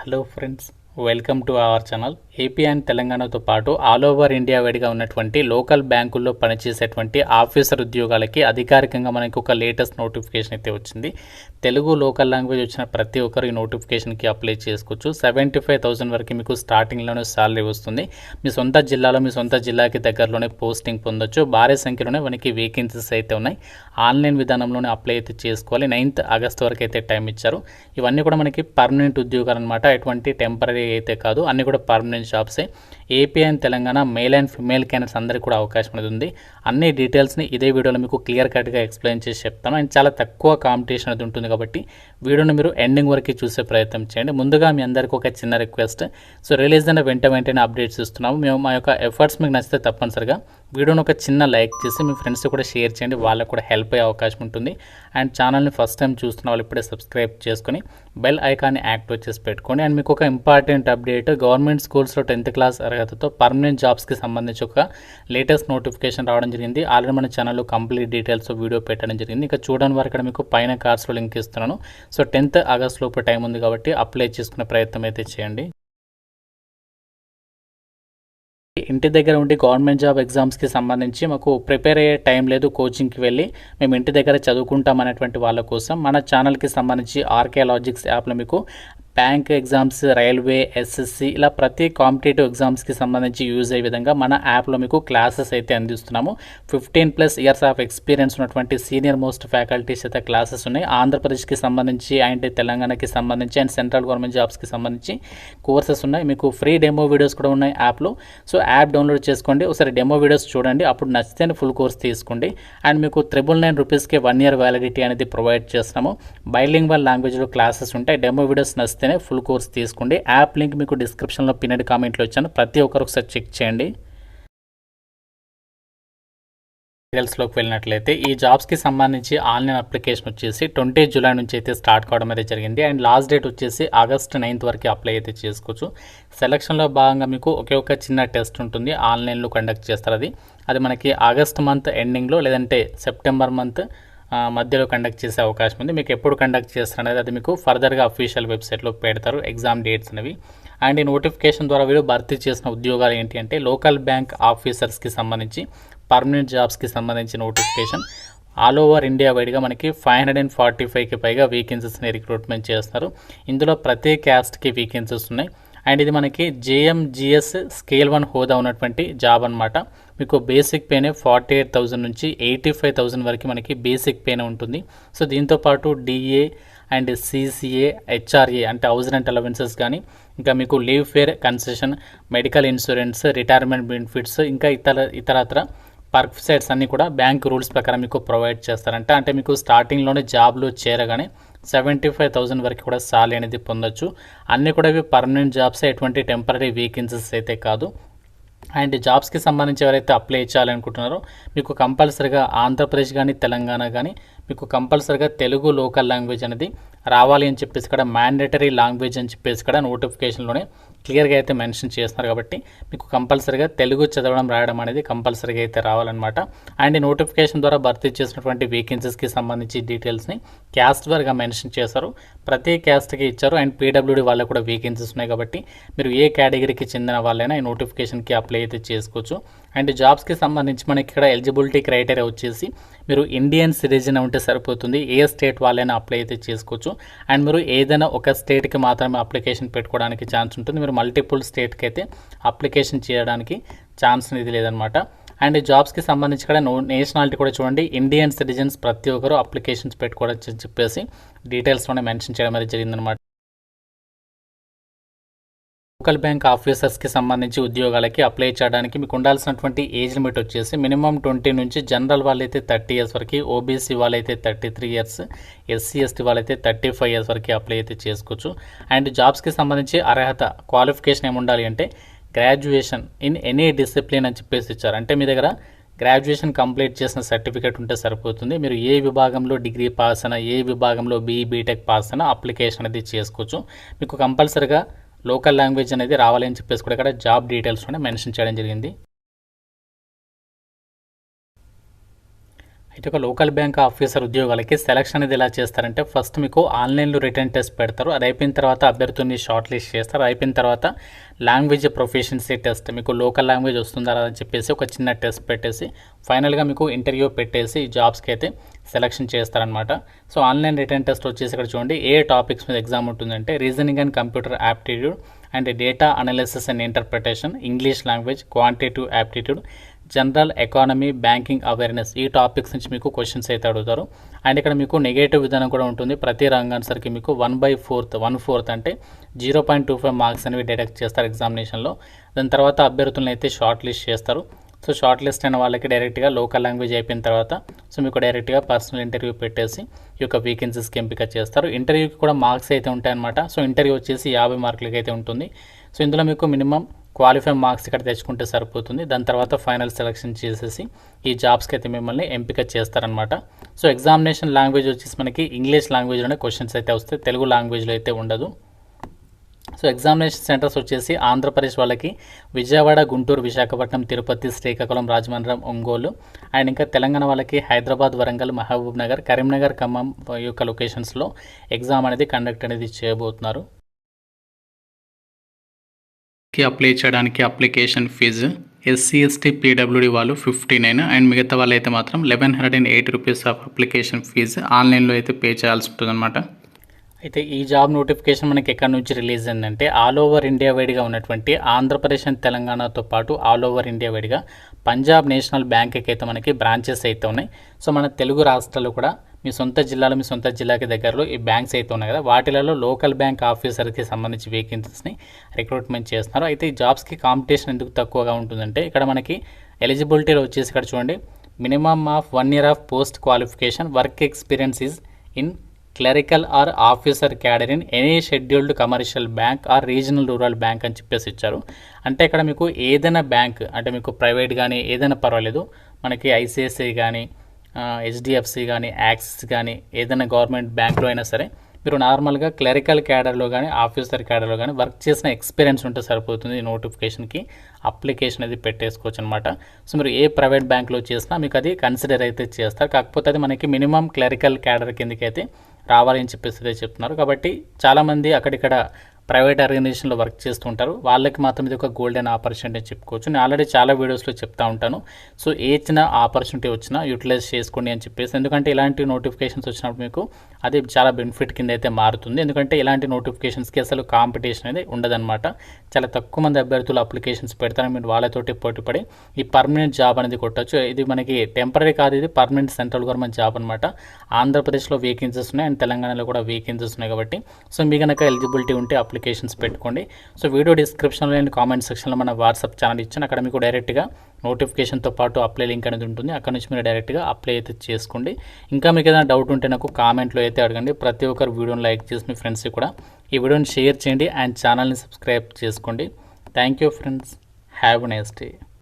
Hello friends, welcome to our channel. AP and తెలంగాణతో పాటు all over India వైడ్గా ఉన్నటువంటి లోకల్ బ్యాంకుల్లో పనిచేసేటువంటి ఆఫీసర్ ఉద్యోగాలకి అధికారికంగా మనకి ఒక లేటెస్ట్ నోటిఫికేషన్ అయితే వచ్చింది. తెలుగు లోకల్ లాంగ్వేజ్ వచ్చిన ప్రతి ఒక్కరు ఈ నోటిఫికేషన్కి అప్లై చేసుకోవచ్చు. 75,000 వరకు మీకు స్టార్టింగ్లోనే శాలరీ వస్తుంది. మీ సొంత జిల్లాలో మీ సొంత జిల్లాకి దగ్గరలోనే పోస్టింగ్ పొందొచ్చు. భారీ సంఖ్యలోనే మనకి వేకెన్సీస్ అయితే ఉన్నాయి. ఆన్లైన్ విధానంలోనే అప్లై అయితే చేసుకోవాలి. 9th ఆగస్ట్ వరకు అయితే టైం ఇచ్చారు. ఇవన్నీ కూడా మనకి పర్మనెంట్ ఉద్యోగాలు అనమాట. ఎటువంటి టెంపరీ అయితే కాదు, అన్నీ కూడా పర్మనెంట్ జాబ్సే. AP and Telangana male and female candidates అందరికీ కూడా అవకాశం అనేది ఉంది. అన్ని డీటెయిల్స్ని ఇదే వీడియోలో మీకు క్లియర్ కట్గా ఎక్స్ప్లెయిన్ చేసి చెప్తాను. అండ్ చాలా తక్కువ కాంపిటీషన్ అనేది ఉంటుంది కాబట్టి వీడియోని మీరు ఎండింగ్ వరకు చూసే ప్రయత్నం చేయండి. ముందుగా మీ అందరికీ ఒక చిన్న రిక్వెస్ట్. సో రిలీజ్ అయిన వెంటనే అప్డేట్స్ ఇస్తున్నాము. మేము మా యొక్క ఎఫర్ట్స్ మీకు నచ్చితే తప్పనిసరిగా వీడియోని ఒక చిన్న లైక్ చేసి మీ ఫ్రెండ్స్ కూడా షేర్ చేయండి. వాళ్ళకు కూడా హెల్ప్ అయ్యే అవకాశం ఉంటుంది. అండ్ ఛానల్ని ఫస్ట్ టైం చూస్తున్న వాళ్ళు ఇప్పుడే సబ్స్క్రైబ్ చేసుకొని బెల్ ఐకాన్ని యాక్టివేట్ చేసి పెట్టుకోండి. అండ్ మీకు ఒక ఇంపార్టెంట్ అప్డేట్, గవర్నమెంట్ స్కూల్స్లో 10th క్లాస్ అర్హతతో పర్మనెంట్ జాబ్స్కి సంబంధించి ఒక లేటెస్ట్ నోటిఫికేషన్ రావడం జరిగింది. ఆల్రెడీ మన ఛానల్లో కంప్లీట్ డీటెయిల్స్ వీడియో పెట్టడం జరిగింది. ఇక చూడని వారు ఇక్కడ మీకు పైన కార్డ్స్లో లింక్ ఇస్తున్నాను. సో 10th ఆగస్ట్ లోపు టైం ఉంది కాబట్టి అప్లై చేసుకునే ప్రయత్నం అయితే చేయండి. ఇంటి దగ్గర ఉండి గవర్నమెంట్ జాబ్ ఎగ్జామ్స్కి సంబంధించి మాకు ప్రిపేర్ అయ్యే టైం లేదు, కోచింగ్కి వెళ్ళి మేము ఇంటి దగ్గర చదువుకుంటాం అనేటువంటి వాళ్ళ కోసం మన ఛానల్కి సంబంధించి ఆర్కే లాజిక్స్ యాప్లో మీకు బ్యాంక్ ఎగ్జామ్స్, రైల్వే, ఎస్ఎస్సి ఇలా ప్రతి కాంపిటేటివ్ ఎగ్జామ్స్కి సంబంధించి యూజ్ అయ్యే విధంగా మన యాప్లో మీకు క్లాసెస్ అయితే అందిస్తున్నాము. 15+ ఇయర్స్ ఆఫ్ ఎక్స్పీరియన్స్ ఉన్నటువంటి సీనియర్ మోస్ట్ ఫ్యాకల్టీస్ అయితే క్లాసెస్ ఉన్నాయి. ఆంధ్రప్రదేశ్కి సంబంధించి అండ్ తెలంగాణకి సంబంధించి అండ్ సెంట్రల్ గవర్నమెంట్ జాబ్స్కి సంబంధించి కోర్సెస్ ఉన్నాయి. మీకు ఫ్రీ డెమో వీడియోస్ కూడా ఉన్నాయి యాప్లో. సో యాప్ డౌన్లోడ్ చేసుకోండి, ఒకసారి డెమో వీడియోస్ చూడండి, అప్పుడు నచ్చితేనే ఫుల్ కోర్స్ తీసుకోండి. అండ్ మీకు 999 రూపీస్కి 1 year వ్యాలిడిటీ అనేది ప్రొవైడ్ చేస్తున్నాము. బైలింగ్వల్ లాంగ్వేజ్లో క్లాసెస్ ఉంటాయి. డెమో వీడియోస్ నచ్చితే ఫుల్ కోర్స్ తీసుకోండి. యాప్ లింక్ మీకు డిస్క్రిప్షన్లో పిన్నెడ్ కామెంట్లో ఇచ్చాను. ప్రతి ఒక్కరు ఒకసారి చెక్ చేయండి. డీటెయిల్స్లోకి వెళ్ళినట్లయితే ఈ జాబ్స్కి సంబంధించి ఆన్లైన్ అప్లికేషన్ వచ్చేసి 20 జూలై నుంచి అయితే స్టార్ట్ కావడం అయితే జరిగింది. అండ్ లాస్ట్ డేట్ వచ్చేసి ఆగస్ట్ 9th వరకు అప్లై అయితే చేసుకోవచ్చు. సెలక్షన్లో భాగంగా మీకు ఒకే ఒక చిన్న టెస్ట్ ఉంటుంది, ఆన్లైన్లో కండక్ట్ చేస్తారు. అది మనకి ఆగస్ట్ మంత్ ఎండింగ్లో లేదంటే సెప్టెంబర్ మంత్ మధ్యలో కండక్ట్ చేసే అవకాశం ఉంది. మీకు ఎప్పుడు కండక్ట్ చేస్తారు అనేది అది మీకు ఫర్దర్గా అఫీషియల్ వెబ్సైట్లో పెడతారు, ఎగ్జామ్ డేట్స్ అనేవి. అండ్ ఈ నోటిఫికేషన్ ద్వారా వీళ్ళు భర్తీ చేసిన ఉద్యోగాలు ఏంటి అంటే లోకల్ బ్యాంక్ ఆఫీసర్స్కి సంబంధించి పర్మనెంట్ జాబ్స్కి సంబంధించి నోటిఫికేషన్. ఆల్ ఓవర్ ఇండియా వైడ్గా మనకి 545కి పైగా వేకెన్సీస్ని రిక్రూట్మెంట్ చేస్తున్నారు. ఇందులో ప్రతి క్యాస్ట్కి వేకెన్సీస్ ఉన్నాయి. అండ్ ఇది మనకి జేఎంజిఎస్ స్కేల్ 1 హోదా ఉన్నటువంటి జాబ్ అనమాట. మీకు బేసిక్ పేనే 48,000 నుంచి 85,000 వరకు మనకి బేసిక్ పేనే ఉంటుంది. సో దీంతోపాటు డిఏ అండ్ సిసిఏ, హెచ్ఆర్ఏ అంటే హౌస్ రెంట్ అలవెన్సెస్ కానీ, ఇంకా మీకు leave fair concession, medical insurance, retirement benefits, ఇంకా ఇతరత్ర పర్క్సైడ్స్ అన్నీ కూడా బ్యాంక్ రూల్స్ ప్రకారం మీకు ప్రొవైడ్ చేస్తారంట. అంటే మీకు స్టార్టింగ్లోనే జాబ్లో చేరగానే 75,000 వరకు కూడా సాలరీ అనేది పొందొచ్చు. అన్నీ కూడా ఇవి పర్మనెంట్ జాబ్స్, ఎటువంటి టెంపరీ వేకెన్సీస్ అయితే కాదు. అండ్ జాబ్స్కి సంబంధించి ఎవరైతే అప్లై చేయాలనుకుంటున్నారో మీకు కంపల్సరీగా ఆంధ్రప్రదేశ్ కానీ తెలంగాణ కానీ మీకు కంపల్సరీగా తెలుగు లోకల్ లాంగ్వేజ్ అనేది రావాలి అని చెప్పేసి ఇక్కడ మ్యాండేటరీ లాంగ్వేజ్ అని చెప్పేసి ఇక్కడ నోటిఫికేషన్లోనే క్లియర్గా అయితే మెన్షన్ చేస్తున్నారు. కాబట్టి మీకు కంపల్సరీగా తెలుగు చదవడం రాయడం అనేది కంపల్సరీగా అయితే రావాలన్నమాట. అండ్ ఈ నోటిఫికేషన్ ద్వారా భర్తీ చేసినటువంటి వేకెన్సీస్కి సంబంధించి డీటెయిల్స్ని క్యాస్ట్ వారిగా మెన్షన్ చేశారు. ప్రతి క్యాస్ట్కి ఇచ్చారు. అండ్ పీడబ్ల్యూడీ వాళ్ళకు కూడా వేకెన్సీస్ ఉన్నాయి. కాబట్టి మీరు ఏ కేటగిరీకి చెందిన వాళ్ళైనా ఈ నోటిఫికేషన్కి అప్లై అయితే చేసుకోవచ్చు. అండ్ జాబ్స్కి సంబంధించి మనకి ఇక్కడ ఎలిజిబిలిటీ క్రైటీరియా వచ్చేసి మీరు ఇండియన్ సిటిజన్ ఉంటే సరిపోతుంది. ఏ స్టేట్ వాళ్ళైనా అప్లై అయితే చేసుకోవచ్చు. అండ్ మీరు ఏదైనా ఒక స్టేట్కి మాత్రమే అప్లికేషన్ పెట్టుకోవడానికి ఛాన్స్ ఉంటుంది. మీరు మల్టిపుల్ స్టేట్కి అయితే అప్లికేషన్ చేయడానికి ఛాన్స్ అనేది లేదనమాట. అండ్ జాబ్స్కి సంబంధించి కూడా నేషనాలిటీ కూడా చూడండి, ఇండియన్ సిటిజన్స్ ప్రతి ఒక్కరు అప్లికేషన్స్ పెట్టుకోవడం చెప్పేసి డీటెయిల్స్లోనే మెన్షన్ చేయడం అనేది జరిగిందనమాట. లోకల్ బ్యాంక్ ఆఫీసర్స్కి సంబంధించి ఉద్యోగాలకి అప్లై చేయడానికి మీకు ఉండాల్సినటువంటి ఏజ్ లిమిట్ వచ్చేసి మినిమం 20 నుంచి, జనరల్ వాళ్ళైతే 30 years వరకు, ఓబీసీ వాళ్ళైతే 33 years, ఎస్సీ ఎస్టీ వాళ్ళైతే 35 years వరకు అప్లై అయితే చేసుకోవచ్చు. అండ్ జాబ్స్కి సంబంధించి అర్హత క్వాలిఫికేషన్ ఏముండాలి అంటే గ్రాడ్యుయేషన్ ఇన్ ఎనీ డిసిప్లిన్ అని చెప్పేసి ఇచ్చారు. అంటే మీ దగ్గర గ్రాడ్యుయేషన్ కంప్లీట్ చేసిన సర్టిఫికేట్ ఉంటే సరిపోతుంది. మీరు ఏ విభాగంలో డిగ్రీ పాస్ అయినా, ఏ విభాగంలో బీటెక్ పాస్ అయినా అప్లికేషన్ అనేది చేసుకోవచ్చు. మీకు కంపల్సరీగా లోకల్ లాంగ్వేజ్ అనేది రావాలని చెప్పేసి కూడా ఇక్కడ జాబ్ డీటెయిల్స్లోనే మెన్షన్ చేయడం జరిగింది. అయితే ఒక లోకల్ బ్యాంక్ ఆఫీసర్ ఉద్యోగాలకి సెలక్షన్ అనేది ఎలా చేస్తారంటే ఫస్ట్ మీకు ఆన్లైన్లో రిటర్న్ టెస్ట్ పెడతారు. అది అయిపోయిన తర్వాత అభ్యర్థుల్ని షార్ట్ లిస్ట్ చేస్తారు. అయిపోయిన తర్వాత లాంగ్వేజ్ ప్రొఫిషియన్సీ టెస్ట్, మీకు లోకల్ లాంగ్వేజ్ వస్తుందా అని చెప్పేసి ఒక చిన్న టెస్ట్ పెట్టేసి ఫైనల్గా మీకు ఇంటర్వ్యూ పెట్టేసి జాబ్స్కి అయితే సెలక్షన్ చేస్తారనమాట. సో ఆన్లైన్ రిటర్న్ టెస్ట్ వచ్చేసి ఇక్కడ చూడండి ఏ టాపిక్స్ మీద ఎగ్జామ్ ఉంటుందంటే reasoning and computer aptitude and data analysis and interpretation, English language, quantitative aptitude, general economy, banking awareness, ఈ టాపిక్స్ నుంచి మీకు క్వశ్చన్స్ అయితే అడుగుతారు. అండ్ ఇక్కడ మీకు నెగేటివ్ విధానం కూడా ఉంటుంది. ప్రతి రంగానికి మీకు 1/4 అంటే 0.25 మార్క్స్ అనేవి డిడక్ట్ చేస్తారు ఎగ్జామినేషన్లో. దాని తర్వాత అభ్యర్థులను అయితే షార్ట్ లిస్ట్ చేస్తారు. సో షార్ట్ లిస్ట్ అయిన వాళ్ళకి డైరెక్ట్గా లోకల్ లాంగ్వేజ్ అయిపోయిన తర్వాత సో మీకు డైరెక్ట్గా పర్సనల్ ఇంటర్వ్యూ పెట్టేసి ఈ యొక్క వేకెన్సీస్కి ఎంపిక చేస్తారు. ఇంటర్వ్యూకి కూడా మార్క్స్ అయితే ఉంటాయన్నమాట. సో ఇంటర్వ్యూ వచ్చేసి 50 మార్కులకి అయితే ఉంటుంది. సో ఇందులో మీకు మినిమం క్వాలిఫై మార్క్స్ ఇక్కడ తెచ్చుకుంటే సరిపోతుంది. దాని తర్వాత ఫైనల్ సెలెక్షన్ చేసేసి ఈ జాబ్స్కి అయితే మిమ్మల్ని ఎంపిక చేస్తారనమాట. సో ఎగ్జామినేషన్ లాంగ్వేజ్ వచ్చేసి మనకి ఇంగ్లీష్ లాంగ్వేజ్లోనే క్వశ్చన్స్ అయితే వస్తాయి, తెలుగు లాంగ్వేజ్లో అయితే ఉండదు. సో ఎగ్జామినేషన్ సెంటర్స్ వచ్చేసి ఆంధ్రప్రదేశ్ వాళ్ళకి విజయవాడ, గుంటూరు, విశాఖపట్నం, తిరుపతి, శ్రీకాకుళం, రాజమండ్రి, ఒంగోలు. అండ్ ఇంకా తెలంగాణ వాళ్ళకి హైదరాబాద్, వరంగల్, మహబూబ్ నగర్, కరీంనగర్, ఖమ్మం యొక్క లొకేషన్స్లో ఎగ్జామ్ అనేది కండక్ట్ అనేది చేయబోతున్నారు. అప్లై చేయడానికి application fee SC, ST, PWD వాళ్ళు 59 అండ్ మిగతా వాళ్ళు అయితే మాత్రం 1108 రూపీస్ ఆఫ్ అప్లికేషన్ ఫీజు ఆన్లైన్లో అయితే పే చేయాల్సి ఉంటుందన్నమాట. అయితే ఈ జాబ్ నోటిఫికేషన్ మనకి ఎక్కడి నుంచి రిలీజ్ అయిందంటే ఆల్ ఓవర్ ఇండియా వైడ్గా ఉన్నటువంటి ఆంధ్రప్రదేశ్ అండ్ తెలంగాణతో పాటు ఆల్ ఓవర్ ఇండియా వైడ్గా పంజాబ్ నేషనల్ బ్యాంక్కి అయితే మనకి బ్రాంచెస్ అయితే ఉన్నాయి. సో మన తెలుగు రాష్ట్రాల్లో కూడా మీ సొంత జిల్లాకి దగ్గరలో ఈ బ్యాంక్స్ అయితే ఉన్నాయి కదా, వాటిలలో లోకల్ బ్యాంక్ ఆఫీసర్కి సంబంధించి వేకెన్సీస్ని రిక్రూట్మెంట్ చేస్తున్నారు. అయితే ఈ జాబ్స్కి కాంపిటీషన్ ఎందుకు తక్కువగా ఉంటుందంటే ఇక్కడ మనకి ఎలిజిబిలిటీలో వచ్చేసి ఇక్కడ చూడండి minimum of 1 year of post qualification, work experience is in clerical or officer cadre in any scheduled commercial bank or regional rural bank అని చెప్పేసి ఇచ్చారు. అంటే ఇక్కడ మీకు ఏదైనా బ్యాంక్ అంటే మీకు ప్రైవేట్ కానీ ఏదైనా పర్వాలేదు, మనకి ఐసిఐసిఐ కానీ హెచ్డిఎఫ్సి కానీ యాక్సిస్ కానీ ఏదైనా గవర్నమెంట్ బ్యాంక్లో అయినా సరే మీరు నార్మల్గా క్లరికల్ క్యాడర్లో కానీ ఆఫీసర్ క్యాడర్లో కానీ వర్క్ చేసిన ఎక్స్పీరియన్స్ ఉంటే సరిపోతుంది. ఈ నోటిఫికేషన్కి అప్లికేషన్ అది పెట్టేసుకోవచ్చు అనమాట. సో మీరు ఏ ప్రైవేట్ బ్యాంక్లో చేసినా మీకు అది కన్సిడర్ అయితే చేస్తారు. కాకపోతే అది మనకి మినిమం క్లరికల్ క్యాడర్ కిందకి అయితే రావాలని చెప్పేసి చెప్తున్నారు. కాబట్టి చాలామంది అక్కడిక్కడ ప్రైవేట్ ఆర్గనైజేషన్లో వర్క్ చేస్తుంటారు, వాళ్ళకి మాత్రం ఇది ఒక గోల్డెన్ ఆపర్చునిటీ అని చెప్పుకోవచ్చు. నేను ఆల్రెడీ చాలా వీడియోస్లో చెప్తా ఉంటాను. సో ఏ చిన్న ఆపర్చునిటీ వచ్చినా యూటిలైజ్ చేసుకోండి అని చెప్పేసి, ఎందుకంటే ఇలాంటి నోటిఫికేషన్స్ వచ్చినప్పుడు మీకు అది చాలా బెనిఫిట్ కింద అయితే మారుతుంది. ఎందుకంటే ఇలాంటి నోటిఫికేషన్స్కి అసలు కాంపిటీషన్ అనేది ఉండదన్నమాట. చాలా తక్కువ మంది అభ్యర్థులు అప్లికేషన్స్ పెడతారు, మీరు వాళ్ళతోటి పోటీపడి ఈ పర్మనెంట్ జాబ్ అనేది కొట్టచ్చు. ఇది మనకి టెంపరీ కాదు, ఇది పర్మనెంట్ సెంట్రల్ గవర్నమెంట్ జాబ్ అనమాట. ఆంధ్రప్రదేశ్లో వేకెన్సీస్ ఉన్నాయి అండ్ తెలంగాణలో కూడా వేకెన్సీస్ ఉన్నాయి. కాబట్టి సో మీ కనుక ఎలిజిబిలిటీ ఉంటే అప్లికేషన్స్ పెట్టుకోండి. సో వీడియో డిస్క్రిప్షన్లో అండ్ కామెంట్ సెక్షన్లో మన వాట్సాప్ ఛానల్ ఇచ్చాను, అక్కడ మీకు డైరెక్ట్గా నోటిఫికేషన్తో పాటు అప్లై లింక్ అనేది ఉంటుంది, అక్కడ నుంచి మీరు డైరెక్ట్గా అప్లై అయితే చేసుకోండి. ఇంకా మీకు ఏదైనా డౌట్ ఉంటే నాకు కామెంట్లో అయితే అడగండి. ప్రతి ఒక్కరు వీడియోని లైక్ చేసి మీ ఫ్రెండ్స్కి కూడా ఈ వీడియోని షేర్ చేయండి అండ్ ఛానల్ని సబ్స్క్రైబ్ చేసుకోండి. Thank you friends, have a nice day.